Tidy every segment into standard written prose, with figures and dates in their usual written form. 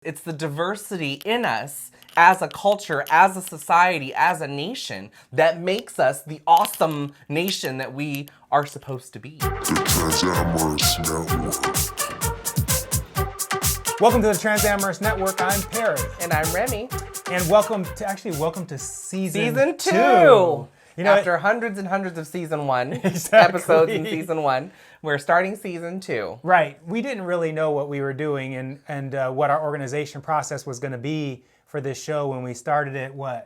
It's the diversity in us as a culture, as a society, as a nation that makes us the awesome nation that we are supposed to be. The Transamorous Network. Welcome to the Transamorous Network. I'm Perry. And I'm Remy. And welcome to season two. You know, after hundreds and hundreds of season one episodes in season one, we're starting season two. Right. We didn't really know what we were doing and what our organization process was going to be for this show when we started it, a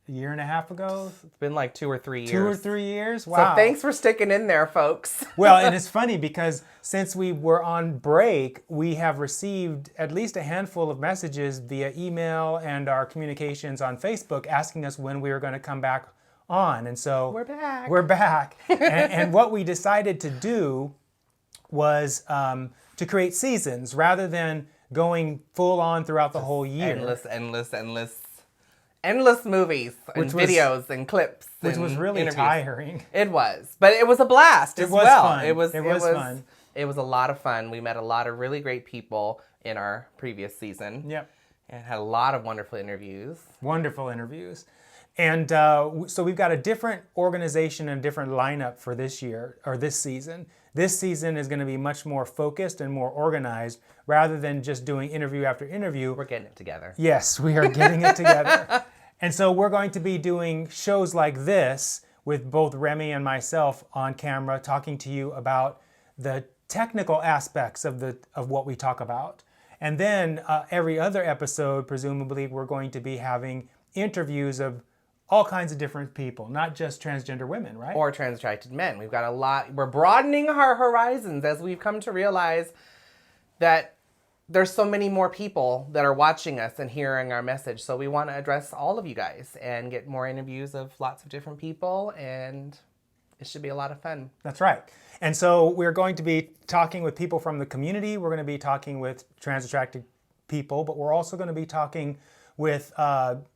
year and a half ago? It's been like 2 or 3 years. 2 or 3 years? Wow. So thanks for sticking in there, folks. Well, and it's funny because since we were on break, we have received at least a handful of messages via email and our communications on Facebook asking us when we were going to come back on. And so we're back. And what we decided to do was to create seasons rather than going full on throughout the whole year. Endless movies and videos and clips. Which was really interviews. Tiring. It was. But it was a blast as well. Fun. It was fun. It was a lot of fun. We met a lot of really great people in our previous season. Yep. And had a lot of wonderful interviews. And so we've got a different organization and a different lineup for this year, or this season. This season is going to be much more focused and more organized rather than just doing interview after interview. We're getting it together. Yes, we are getting it together. And so we're going to be doing shows like this with both Remy and myself on camera, talking to you about the technical aspects of what we talk about. And then every other episode, presumably, we're going to be having interviews of all kinds of different people, not just transgender women, right? Or transattracted men. We've got a lot. We're broadening our horizons as we've come to realize that there's so many more people that are watching us and hearing our message. So we want to address all of you guys and get more interviews of lots of different people, and it should be a lot of fun. That's right. And so we're going to be talking with people from the community. We're going to be talking with trans-attracted people, but we're also going to be talking with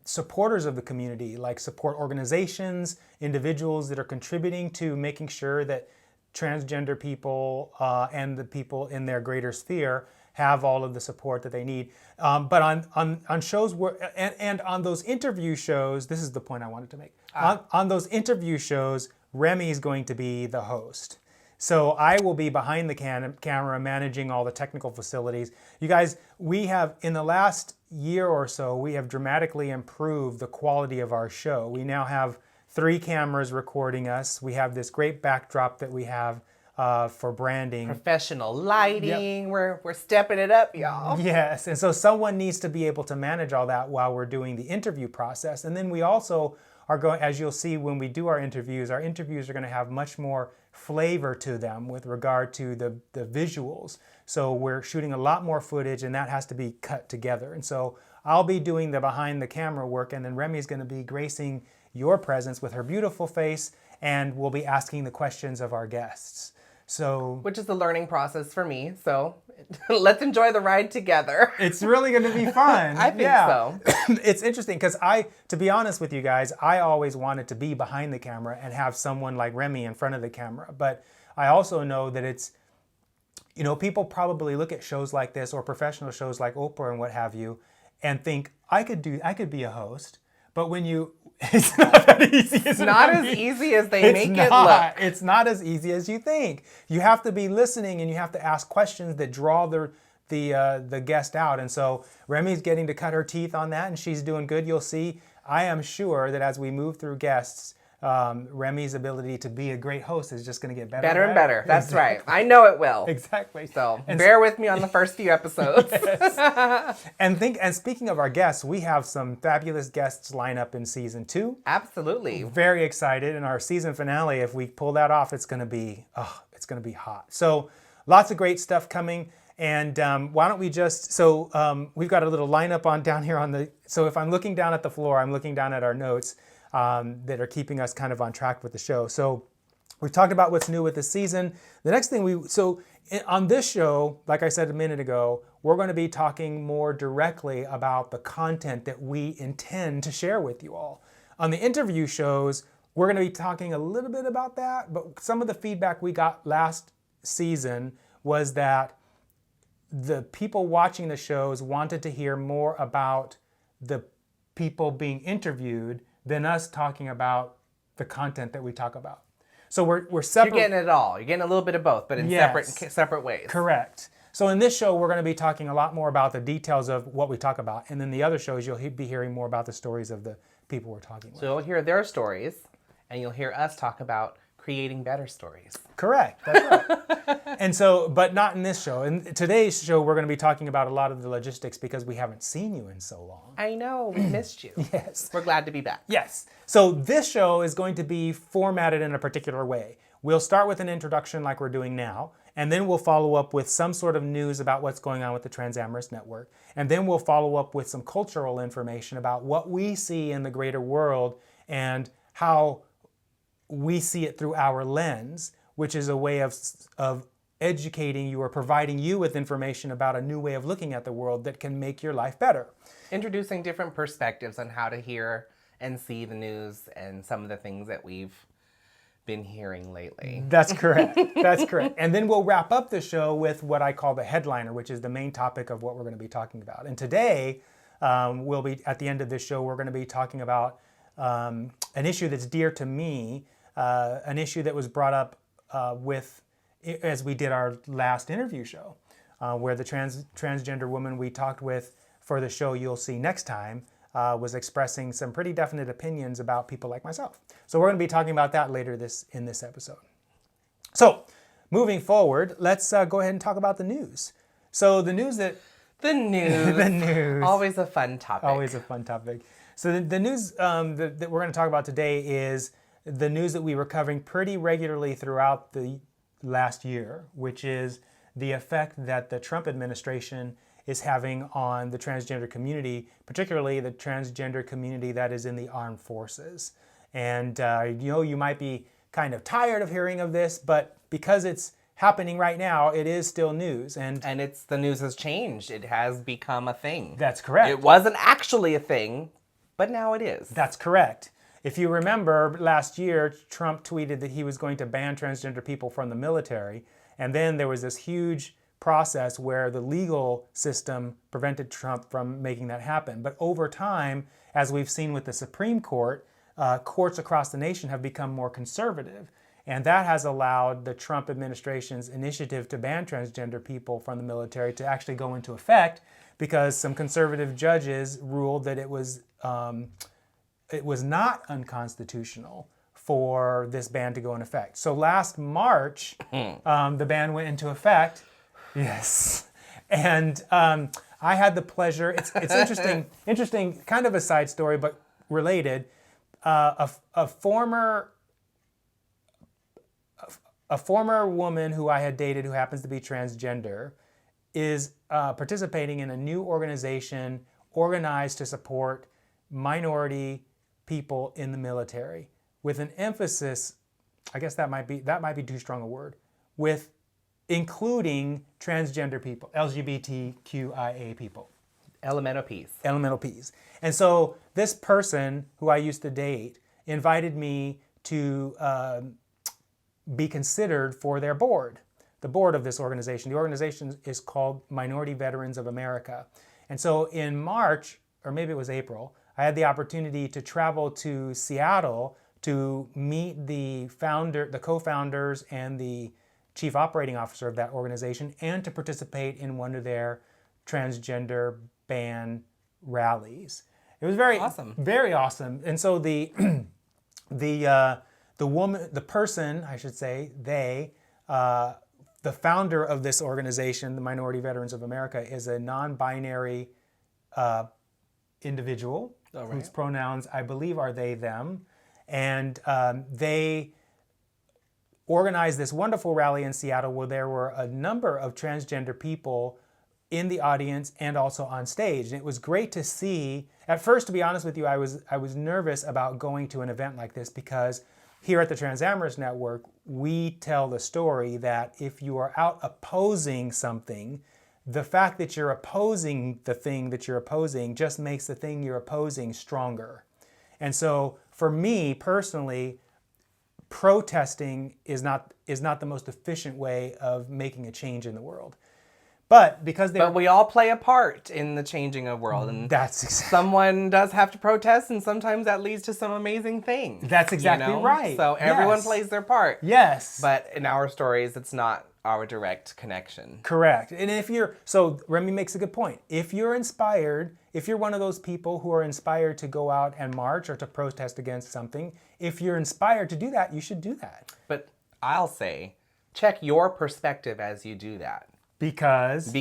supporters of the community, like support organizations, individuals that are contributing to making sure that transgender people and the people in their greater sphere have all of the support that they need. But on shows and on those interview shows, this is the point I wanted to make. On those interview shows, Remy is going to be the host. So I will be behind the camera managing all the technical facilities. You guys, we have, in the last year or so, we have dramatically improved the quality of our show. We now have 3 cameras recording us. We have this great backdrop that we have for branding. Professional lighting. Yep. We're stepping it up, y'all. Yes, and so someone needs to be able to manage all that while we're doing the interview process. And then we also are going, as you'll see when we do our interviews are going to have much more flavor to them with regard to the visuals. So we're shooting a lot more footage, and that has to be cut together. And so I'll be doing the behind the camera work, and then Remy's going to be gracing your presence with her beautiful face, and we'll be asking the questions of our guests. So, which is the learning process for me. So let's enjoy the ride together. It's really going to be fun. I think so. It's interesting because to be honest with you guys, I always wanted to be behind the camera and have someone like Remy in front of the camera. But I also know that it's, people probably look at shows like this or professional shows like Oprah and what have you and think, I could be a host. But when it's not that easy. It's not as easy as they make it look. It's not as easy as you think. You have to be listening and you have to ask questions that draw the guest out. And so Remy's getting to cut her teeth on that, and she's doing good. You'll see. I am sure that as we move through guests, Remy's ability to be a great host is just going to get better and better. That's right. I know it will. Exactly. So bear with me on the first few episodes. Yes. And speaking of our guests, we have some fabulous guests lined up in season 2. Absolutely. Very excited. And our season finale, if we pull that off, it's going to be hot. So lots of great stuff coming. And why don't we we've got a little lineup on down here so if I'm looking down at the floor, I'm looking down at our notes that are keeping us kind of on track with the show. So we've talked about what's new with this season. The next thing on this show, like I said a minute ago, we're going to be talking more directly about the content that we intend to share with you all. On the interview shows, we're going to be talking a little bit about that, but some of the feedback we got last season was that the people watching the shows wanted to hear more about the people being interviewed than us talking about the content that we talk about. So we're separate. You're getting it all. You're getting a little bit of both, but in separate ways. Correct. So in this show, we're going to be talking a lot more about the details of what we talk about. And then the other shows, you'll be hearing more about the stories of the people we're talking with. So you'll hear their stories, and you'll hear us talk about creating better stories. Correct. That's right. And so, but not in this show. In today's show, we're going to be talking about a lot of the logistics because we haven't seen you in so long. I know. We missed you. Yes. We're glad to be back. Yes. So this show is going to be formatted in a particular way. We'll start with an introduction like we're doing now, and then we'll follow up with some sort of news about what's going on with the Transamorous Network. And then we'll follow up with some cultural information about what we see in the greater world and how we see it through our lens, which is a way of educating you or providing you with information about a new way of looking at the world that can make your life better. Introducing different perspectives on how to hear and see the news and some of the things that we've been hearing lately. That's correct. That's correct. And then we'll wrap up the show with what I call the headliner, which is the main topic of what we're going to be talking about. And today, we'll be at the end of this show, we're going to be talking about an issue that's dear to me, an issue that was brought up as we did our last interview show, where the transgender woman we talked with for the show you'll see next time was expressing some pretty definite opinions about people like myself. So we're going to be talking about that later in this episode. So moving forward, let's go ahead and talk about the news. So the news that... The news. The news. Always a fun topic. Always a fun topic. So the news that we're going to talk about today is the news that we were covering pretty regularly throughout the last year, which is the effect that the Trump administration is having on the transgender community, particularly the transgender community that is in the armed forces. And you might be kind of tired of hearing of this, but because it's happening right now, it is still news. And the news has changed. It has become a thing. That's correct. It wasn't actually a thing, but now it is. That's correct. If you remember, last year, Trump tweeted that he was going to ban transgender people from the military. And then there was this huge process where the legal system prevented Trump from making that happen. But over time, as we've seen with the Supreme Court, courts across the nation have become more conservative. And that has allowed the Trump administration's initiative to ban transgender people from the military to actually go into effect, because some conservative judges ruled that it was not unconstitutional for this ban to go in effect. So last March, the ban went into effect. Yes. And I had the pleasure, it's interesting, kind of a side story, but related. A former woman who I had dated who happens to be transgender is participating in a new organization organized to support minority people in the military, with an emphasis, I guess that might be too strong a word, with including transgender people, LGBTQIA people. Elemental P's. Elemental P's. And so this person who I used to date invited me to be considered for their board, the board of this organization. The organization is called Minority Veterans of America. And so in March, or maybe it was April, I had the opportunity to travel to Seattle to meet the co-founders and the chief operating officer of that organization, and to participate in one of their transgender ban rallies. It was very awesome. Very awesome. And so the founder of this organization, the Minority Veterans of America, is a non-binary individual whose pronouns, I believe, are they, them. And they organized this wonderful rally in Seattle where there were a number of transgender people in the audience and also on stage. And it was great to see. At first, to be honest with you, I was nervous about going to an event like this, because here at the Transamorous Network, we tell the story that if you are out opposing something, the fact that you're opposing the thing that you're opposing just makes the thing you're opposing stronger. And so for me personally, protesting is not the most efficient way of making a change in the world. But because But we all play a part in the changing of world, and that's exactly, someone does have to protest, and sometimes that leads to some amazing things. That's exactly right. So everyone Yes. plays their part. yes. But in our stories, it's not our direct connection. Correct. And so Remy makes a good point. If you're inspired, if you're one of those people who are inspired to go out and march or to protest against something, if you're inspired to do that, you should do that. But I'll say, check your perspective as you do that. Because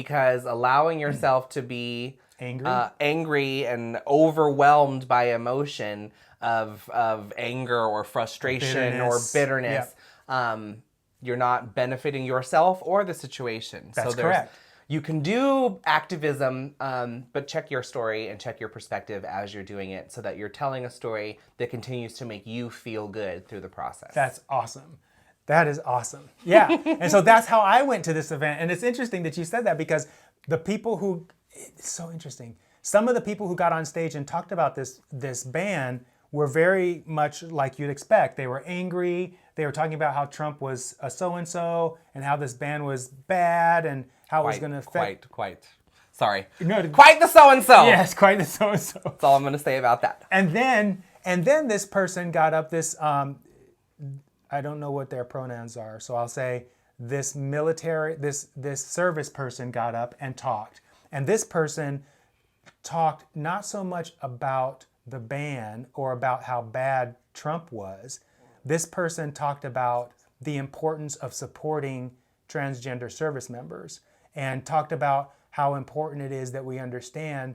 Allowing yourself to be angry, and overwhelmed by emotion of anger or frustration or bitterness, you're not benefiting yourself or the situation. That's correct. You can do activism, but check your story and check your perspective as you're doing it, so that you're telling a story that continues to make you feel good through the process. That's awesome. That is awesome. Yeah. And so that's how I went to this event. And it's interesting that you said that, because it's so interesting. Some of the people who got on stage and talked about this ban were very much like you'd expect. They were angry. They were talking about how Trump was a so-and-so and how this ban was bad and how it was going to affect. Quite. Sorry. No, quite the so-and-so. Yes, quite the so-and-so. That's all I'm going to say about that. And then this person got up, this, I don't know what their pronouns are, so I'll say this service person got up and talked. And this person talked not so much about the ban or about how bad Trump was. This person talked about the importance of supporting transgender service members, and talked about how important it is that we understand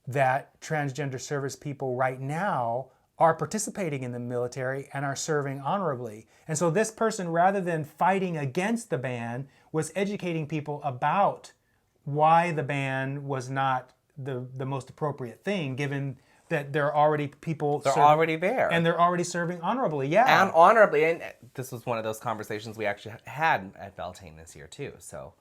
that transgender service people right now are participating in the military and are serving honorably. And so this person, rather than fighting against the ban, was educating people about why the ban was not the most appropriate thing, given that there are already people already there. And they're already serving honorably. Yeah. And honorably. And this was one of those conversations we actually had at Beltane this year too. So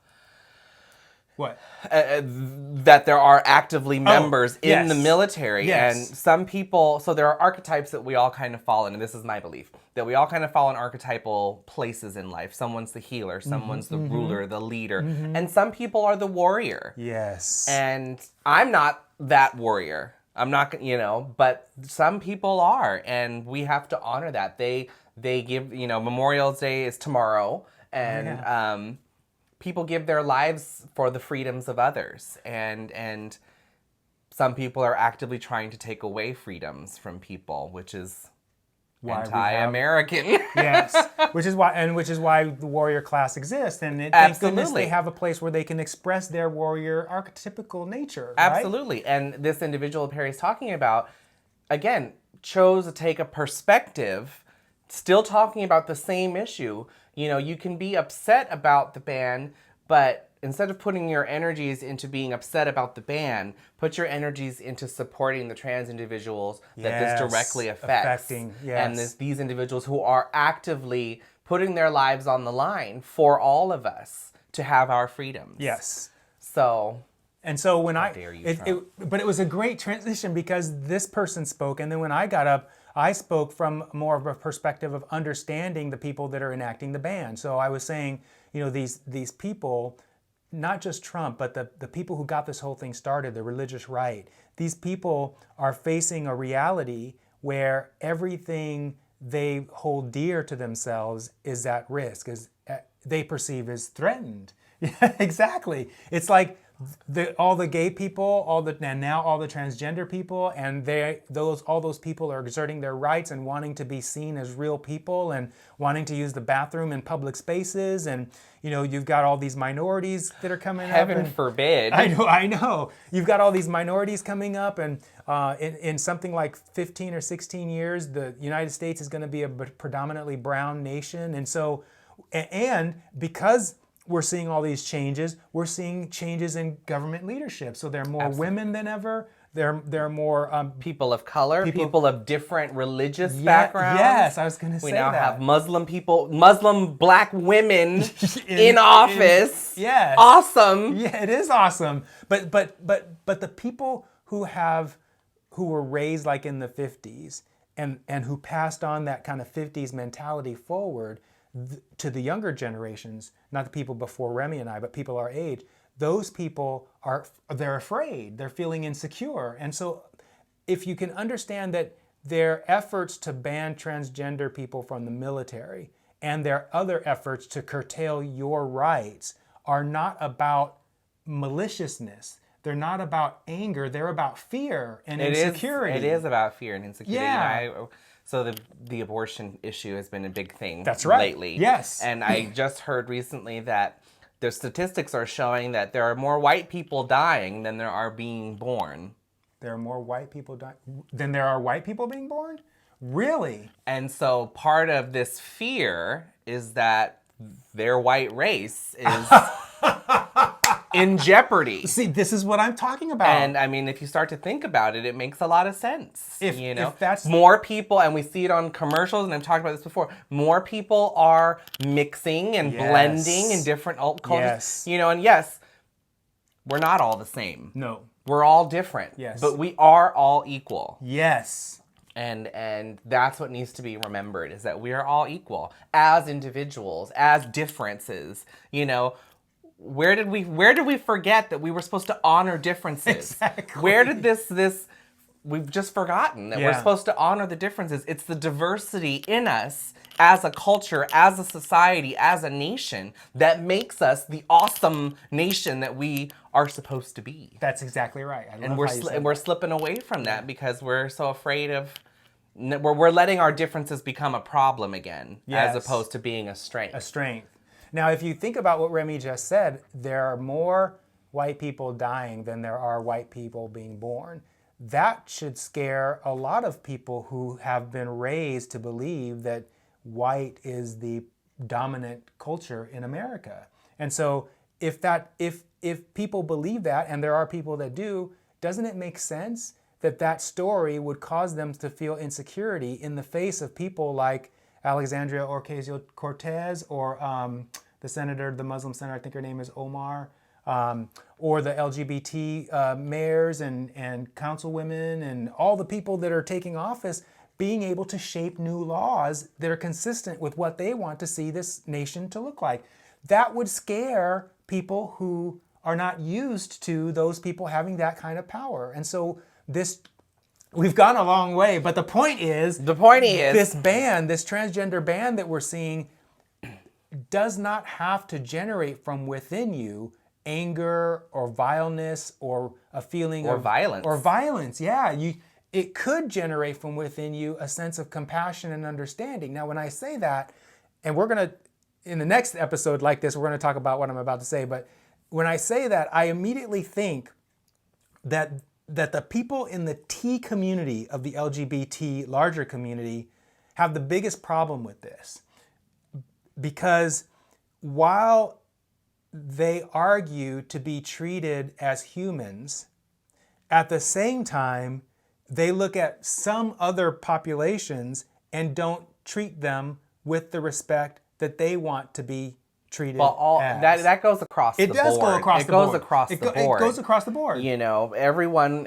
what? That there are actively members in the military. Yes. And some people, so there are archetypes that we all kind of fall in, and this is my belief, that we all kind of fall in archetypal places in life. Someone's the healer, someone's the ruler, the leader, and some people are the warrior. Yes. And I'm not that warrior. I'm not, but some people are, and we have to honor that. They give, Memorial Day is tomorrow, and people give their lives for the freedoms of others, and some people are actively trying to take away freedoms from people, which is anti-American. Yes, which is why the warrior class exists, and thank goodness they have a place where they can express their warrior archetypical nature. Absolutely, right? And this individual Perry's talking about, again, chose to take a perspective, still talking about the same issue. You can be upset about the ban, but instead of putting your energies into being upset about the ban, put your energies into supporting the trans individuals that this directly affects. And these individuals who are actively putting their lives on the line for all of us to have our freedoms. Yes. So when but it was a great transition, because this person spoke, and then when I got up, I spoke from more of a perspective of understanding the people that are enacting the ban. So I was saying, these people, not just Trump, but the people who got this whole thing started, the religious right, these people are facing a reality where everything they hold dear to themselves is at risk, is they perceive as threatened. Yeah, exactly. It's like all the gay people, and now all the transgender people, and all those people are exerting their rights and wanting to be seen as real people and wanting to use the bathroom in public spaces, and you've got all these minorities that are coming up. Heaven forbid. I know. You've got all these minorities coming up, and in something like 15 or 16 years, the United States is going to be a predominantly brown nation, and because we're seeing all these changes, we're seeing changes in government leadership. So there are more women than ever. There are more people of color, people of different religious backgrounds. Yes, I was going to say that. We now have Muslim black women in office. Yes, awesome. Yeah, it is awesome. But the people who were raised like in the 50s and who passed on that kind of 50s mentality forward to the younger generations, not the people before Remy and I, but people our age, those people they're afraid, they're feeling insecure. And so if you can understand that their efforts to ban transgender people from the military and their other efforts to curtail your rights are not about maliciousness. They're not about anger. They're about fear and insecurity. It is about fear and insecurity. Yeah. So the abortion issue has been a big thing lately. Yes. And I just heard recently that the statistics are showing that there are more white people dying than there are being born. There are more white people dying than there are white people being born? Really? And so part of this fear is that their white race is in jeopardy. See, this is what I'm talking about. And I mean, if you start to think about it, it makes a lot of sense. If that's more people, and we see it on commercials, and I've talked about this before, more people are mixing and blending in different alt cultures. Yes. And yes, we're not all the same. No. We're all different. Yes. But we are all equal. Yes. And that's what needs to be remembered, is that we are all equal as individuals, as differences. Where did we forget that we were supposed to honor differences? Exactly. Where did this we've just forgotten that we're supposed to honor the differences. It's the diversity in us as a culture, as a society, as a nation that makes us the awesome nation that we are supposed to be. That's exactly right. We're slipping away from that because we're so afraid of we're letting our differences become a problem again, as opposed to being a strength. A strength. Now, if you think about what Remy just said, there are more white people dying than there are white people being born. That should scare a lot of people who have been raised to believe that white is the dominant culture in America. And so if people believe that, and there are people that do, doesn't it make sense that story would cause them to feel insecurity in the face of people like Alexandria Ocasio-Cortez, or the Muslim senator, I think her name is Omar, or the LGBT mayors and councilwomen and all the people that are taking office, being able to shape new laws that are consistent with what they want to see this nation to look like. That would scare people who are not used to those people having that kind of power. And so we've gone a long way, but the point is this transgender ban that we're seeing does not have to generate from within you anger or vileness or a feeling of violence. Or violence. Yeah, it could generate from within you a sense of compassion and understanding. Now, when I say that, and we're going to, in the next episode like this, we're going to talk about what I'm about to say, but when I say that, I immediately think that the people in the T community of the LGBT larger community have the biggest problem with this. Because while they argue to be treated as humans, at the same time, they look at some other populations and don't treat them with the respect that they want to be treated as. That goes across the board. It does go across the board. It goes across the board. Everyone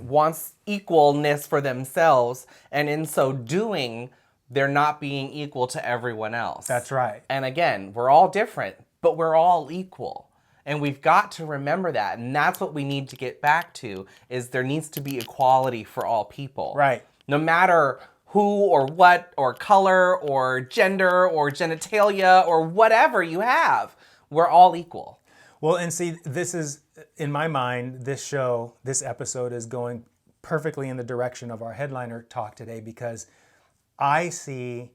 wants equalness for themselves, and in so doing, they're not being equal to everyone else. That's right. And again, we're all different, but we're all equal. And we've got to remember that. And that's what we need to get back to, is there needs to be equality for all people. Right. No matter who or what or color or gender or genitalia or whatever you have, we're all equal. Well, and see, this is, in my mind, this episode is going perfectly in the direction of our headliner talk today, because I see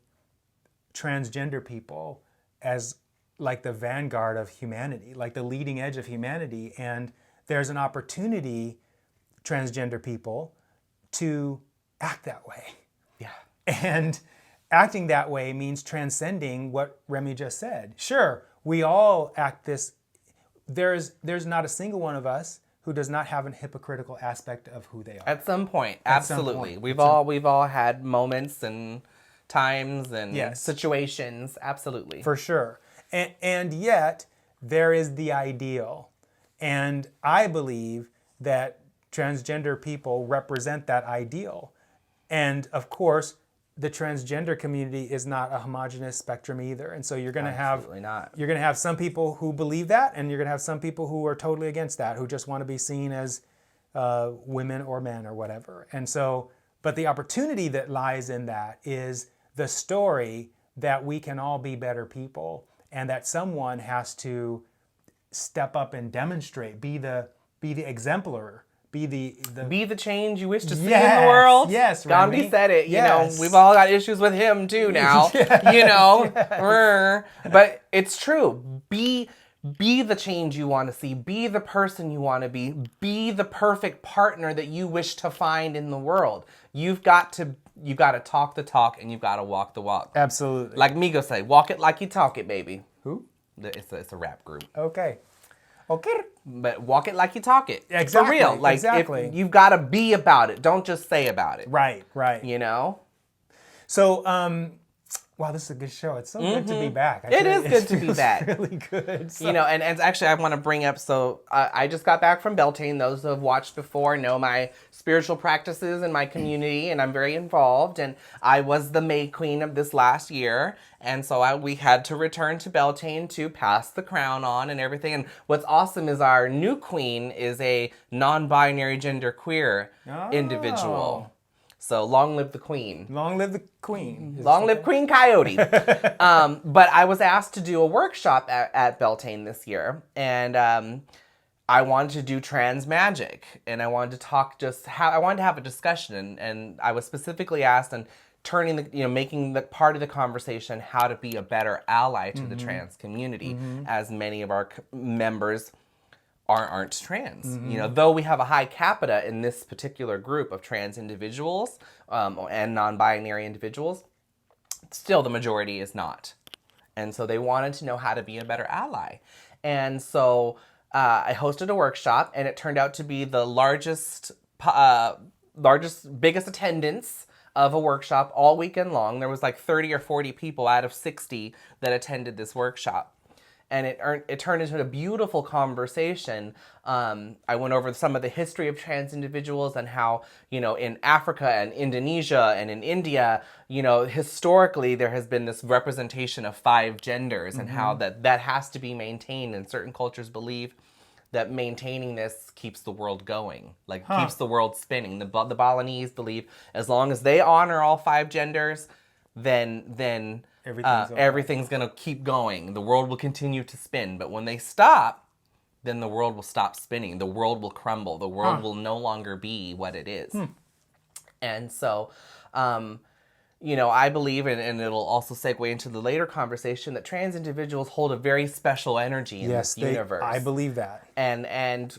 transgender people as like the vanguard of humanity, like the leading edge of humanity. And there's an opportunity, transgender people, to act that way. Yeah. And acting that way means transcending what Remy just said. Sure, we all act this. There's not a single one of us who does not have a hypocritical aspect of who they are. At some point, absolutely. We've all had moments and times and situations, absolutely. For sure. And yet, there is the ideal. And I believe that transgender people represent that ideal. And of course, the transgender community is not a homogenous spectrum either. And so you're going to have Absolutely not. you're going to have some people who believe that, and you're going to have some people who are totally against that, who just want to be seen as women or men or whatever. And so, but the opportunity that lies in that is the story that we can all be better people, and that someone has to step up and demonstrate, be the exemplar, be the change you wish to see in Yes, the world. yes, Gandhi Remy. said it. Yes. You know, we've all got issues with him too now. You know, but it's true. Be the change you want to see. Be the person you want to be. Be the perfect partner that you wish to find in the world. You've got to talk the talk, and you've got to walk the walk. Absolutely. Like Migos say, walk it like you talk it, baby. Who? It's a rap group. Okay. But walk it like you talk it. Exactly, For real. Like, exactly. you've got to be about it. Don't just say about it. Right. You know? So, wow, this is a good show. It's so good to be back. It is good to be back. Really good. So, You know, and actually I want to bring up, so I just got back from Beltane. Those who have watched before know my spiritual practices in my community, and I'm very involved. And I was the May Queen of this last year. And so we had to return to Beltane to pass the crown on and everything. And what's awesome is our new queen is a non-binary genderqueer individual. So long live the queen. long live the queen. Long live Queen Coyote. But I was asked to do a workshop at Beltane this year, and I wanted to do trans magic, and I wanted to talk I wanted to have a discussion, and I was specifically asked and making the part of the conversation how to be a better ally to the trans community, as many of our members aren't trans. You know, though we have a high capita in this particular group of trans individuals and non-binary individuals, still the majority is not. And so they wanted to know how to be a better ally. And so I hosted a workshop, and it turned out to be the biggest attendance of a workshop all weekend long. There was like 30 or 40 people out of 60 that attended this workshop. And it turned into a beautiful conversation. I went over some of the history of trans individuals and how, you know, in Africa and Indonesia and in India, you know, historically there has been this representation of 5 genders and how that has to be maintained. And certain cultures believe that maintaining this keeps the world going, keeps the world spinning. The Balinese believe as long as they honor all 5 genders, then everything's going to keep going. The world will continue to spin. But when they stop, then the world will stop spinning. The world will crumble. The world will no longer be what it is. And so, you know, I believe, and it'll also segue into the later conversation, that trans individuals hold a very special energy in this universe. I believe that. And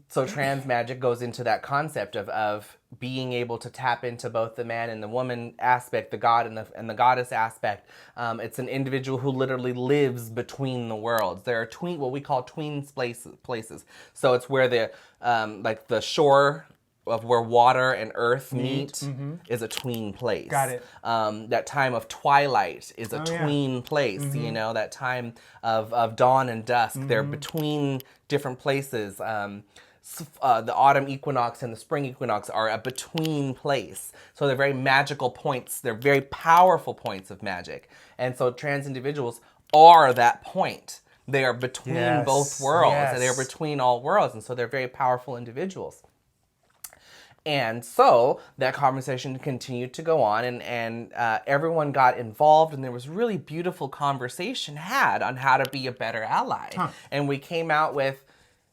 so trans magic goes into that concept of being able to tap into both the man and the woman aspect, the god and the goddess aspect. It's an individual who literally lives between the worlds. There are what we call tween places. So it's where the shore of where water and earth meet is a tween place. Got it. That time of twilight is a tween place. You know, that time of dawn and dusk. They're between different places. The autumn equinox and the spring equinox are a between place. So they're very magical points. They're very powerful points of magic. And so trans individuals are that point. They are between both worlds. And they're between all worlds. And so they're very powerful individuals. And so that conversation continued to go on, and everyone got involved, and there was really beautiful conversation had on how to be a better ally. And we came out with,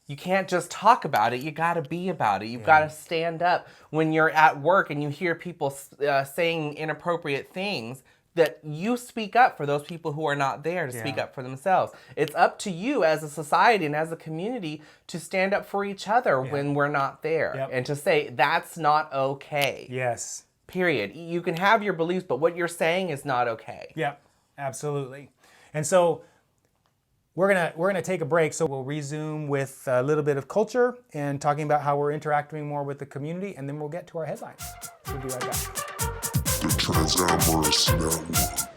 you can't just talk about it, you gotta be about it. You've gotta stand up. When you're at work and you hear people saying inappropriate things, that you speak up for those people who are not there to speak up for themselves. It's up to you as a society and as a community to stand up for each other when we're not there. And to say, that's not okay. Yes. Period. You can have your beliefs, but what you're saying is not okay. Yeah, absolutely. And so we're gonna take a break, so we'll resume with a little bit of culture and talking about how we're interacting more with the community, and then we'll get to our headlines. We'll be right back. The Transamorous Network.